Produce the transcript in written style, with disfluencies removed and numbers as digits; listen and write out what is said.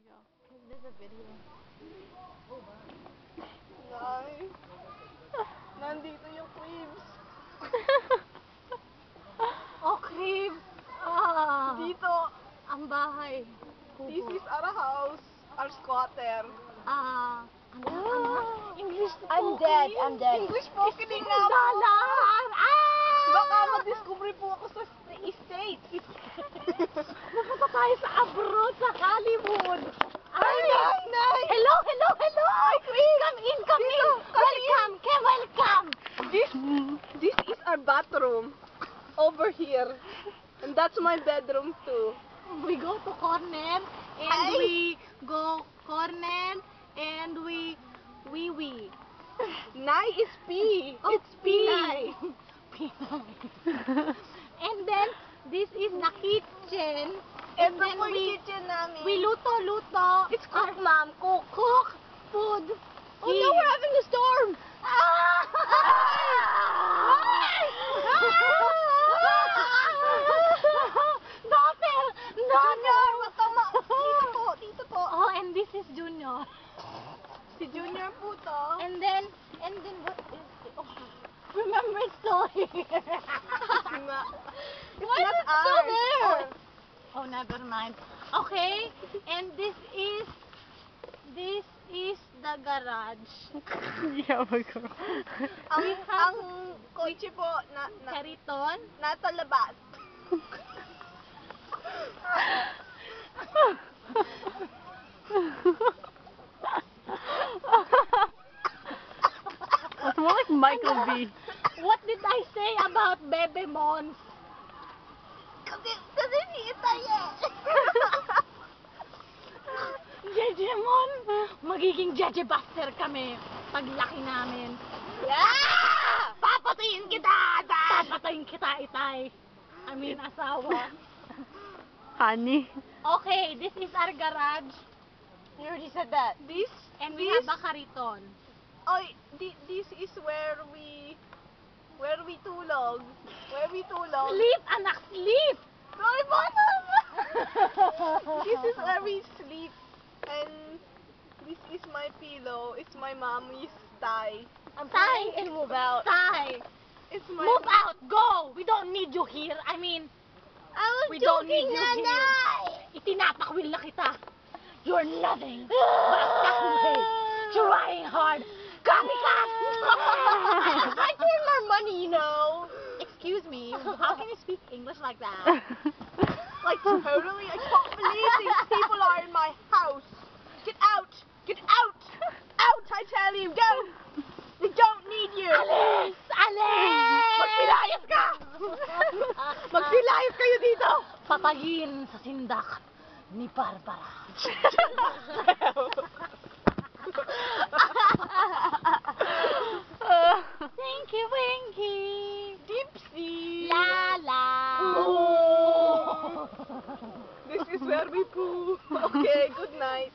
go. There's a video. Nay, nandito yung cribs. Oh, crib! Ah! Dito, Ang bahay. this is our house, our squatter. Ah! English na I'm dead, I'm dead. English spoken nga po. Dalan! Ah! Baka madiscover po ako sa States. Napunta tayo sa abroad, sa Hollywood. Ay, nay! Hello, hello, hello! Come in, come in! Welcome, welcome! This is our bathroom. Over here. And that's my bedroom too. We go to corner, and Ay! we go corner, and we wee. Nay is P. Oh, It's Pinay. And then, this is the kitchen. And Ito then po yung kitchen namin. we luto. It's cook, ma'am. Cook. Cook food. Oh no, we're having a storm. Daughter! Junior, wag kang dito po. Oh, and this is Junior. Si Junior po to. And then what is it? Oh, remember story. Nga. Why It's is it not still ours. there? Oh, never mind. Okay, and this is the garage. Yeah, my God. Ang kotse po Kariton. nasa labas. It's more like Michael B. What did I say about Bebe Mons? Kasi kita yan. Jejemon! Magiging Jeje Buster kami paglaki namin. Yeah! Papatayin kita, Dad! Papatayin kita, Itay. I mean, asawa. Honey. Okay, this is our garage. You already said that. And we have a kariton. Oh, this is where we tulog. Sleep, anak, sleep! Sorry, bottom! This is where we sleep. And this is my pillow. It's my mommy's tie. Tay! And move out. Tay! It's my Move out! Go! We don't need you here. I mean, I was we don't need joking, you Nanay! here. Itinapakwil na kita. You're nothing but a castaway. Trying hard. Copycat! I paid my money, you know. Excuse me, how can you speak English like that? Like, totally, I can't believe these people are in my house. Get out! Get out! Out, I tell you! Go! They don't need you! Alis! Alis! Magpilayas ka! Magpilayas kayo dito! Patayin sa sindak ni Barbara. Thank you, Winky! Dipsy! La la! This is where we poo. Okay, good night.